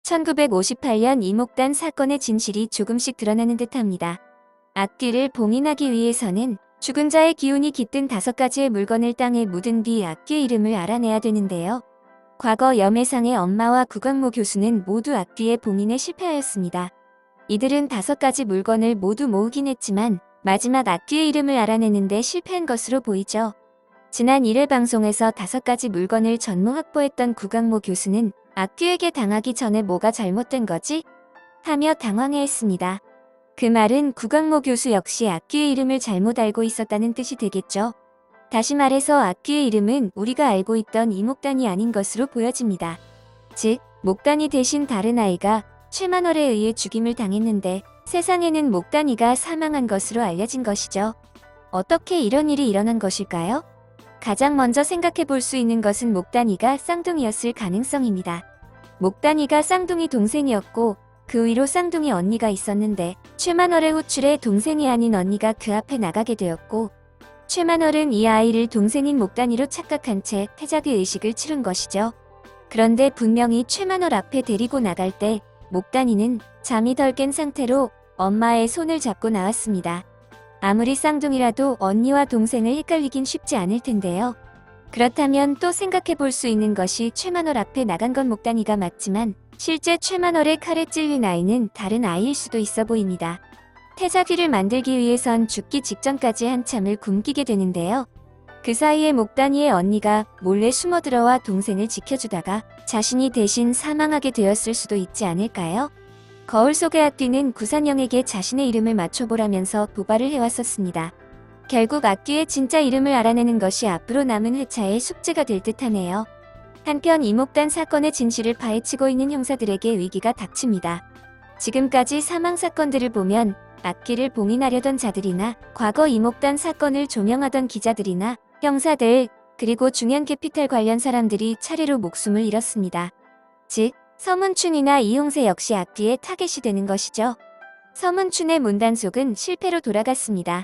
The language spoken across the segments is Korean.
1958년 이목단 사건의 진실이 조금씩 드러나는 듯합니다. 앞뒤를 봉인하기 위해서는 죽은 자의 기운이 깃든 5가지의 물건을 땅에 묻은 뒤 앞뒤의 이름을 알아내야 되는데요. 과거 염혜상의 엄마와 구광모 교수는 모두 앞뒤의 봉인에 실패하였습니다. 이들은 5가지 물건을 모두 모으긴 했지만 마지막 앞뒤의 이름을 알아내는데 실패한 것으로 보이죠. 지난 1회 방송에서 5가지 물건을 전무 확보했던 구광모 교수는 앞뒤에게 당하기 전에 뭐가 잘못된 거지? 하며 당황해했습니다. 그 말은 구광모 교수 역시 앞뒤의 이름을 잘못 알고 있었다는 뜻이 되겠죠. 다시 말해서 앞뒤의 이름은 우리가 알고 있던 이목단이 아닌 것으로 보여집니다. 즉, 목단이 대신 다른 아이가 최만월에 의해 죽임을 당했는데 세상에는 목단이가 사망한 것으로 알려진 것이죠. 어떻게 이런 일이 일어난 것일까요? 가장 먼저 생각해 볼 수 있는 것은 목단이가 쌍둥이였을 가능성입니다. 목단이가 쌍둥이 동생이었고 그 위로 쌍둥이 언니가 있었는데 최만월의 호출에 동생이 아닌 언니가 그 앞에 나가게 되었고 최만월은 이 아이를 동생인 목단이로 착각한 채 태자기 의식을 치른 것이죠. 그런데 분명히 최만월 앞에 데리고 나갈 때 목단이는 잠이 덜 깬 상태로 엄마의 손을 잡고 나왔습니다. 아무리 쌍둥이라도 언니와 동생을 헷갈리긴 쉽지 않을 텐데요. 그렇다면 또 생각해 볼 수 있는 것이 최만월 앞에 나간 건 목단이가 맞지만 실제 최만월의 칼에 찔린 아이는 다른 아이일 수도 있어 보입니다. 태자귀를 만들기 위해선 죽기 직전까지 한참을 굶기게 되는데요. 그 사이에 목단이의 언니가 몰래 숨어들어와 동생을 지켜주다가 자신이 대신 사망하게 되었을 수도 있지 않을까요? 거울 속의 앞뒤는 구산영에게 자신의 이름을 맞춰보라면서 도발을 해왔었습니다. 결국 앞뒤의 진짜 이름을 알아내는 것이 앞으로 남은 회차의 숙제가 될 듯하네요. 한편 이목단 사건의 진실을 파헤치고 있는 형사들에게 위기가 닥칩니다. 지금까지 사망 사건들을 보면 앞뒤를 봉인하려던 자들이나 과거 이목단 사건을 조명하던 기자들이나 형사들 그리고 중현캐피탈 관련 사람들이 차례로 목숨을 잃었습니다. 즉 서문춘이나 이용세 역시 앞뒤의 타겟이 되는 것이죠. 서문춘의 문단속은 실패로 돌아갔습니다.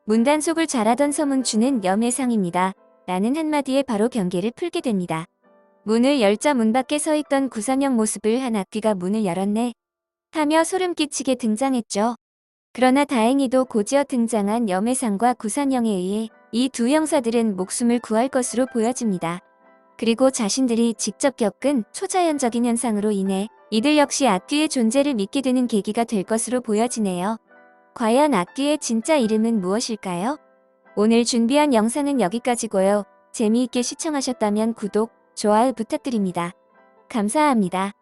문단속을 잘하던 서문춘은 염혜상입니다. 라는 한마디에 바로 경계를 풀게 됩니다. 문을 열자 문 밖에 서 있던 구선영 모습을 한 앞뒤가 문을 열었네 하며 소름 끼치게 등장했죠. 그러나 다행히도 곧이어 등장한 염혜상과 구선영에 의해 이 두 형사들은 목숨을 구할 것으로 보여집니다. 그리고 자신들이 직접 겪은 초자연적인 현상으로 인해 이들 역시 앞뒤의 존재를 믿게 되는 계기가 될 것으로 보여지네요. 과연 앞뒤의 진짜 이름은 무엇일까요? 오늘 준비한 영상은 여기까지고요. 재미있게 시청하셨다면 구독, 좋아요 부탁드립니다. 감사합니다.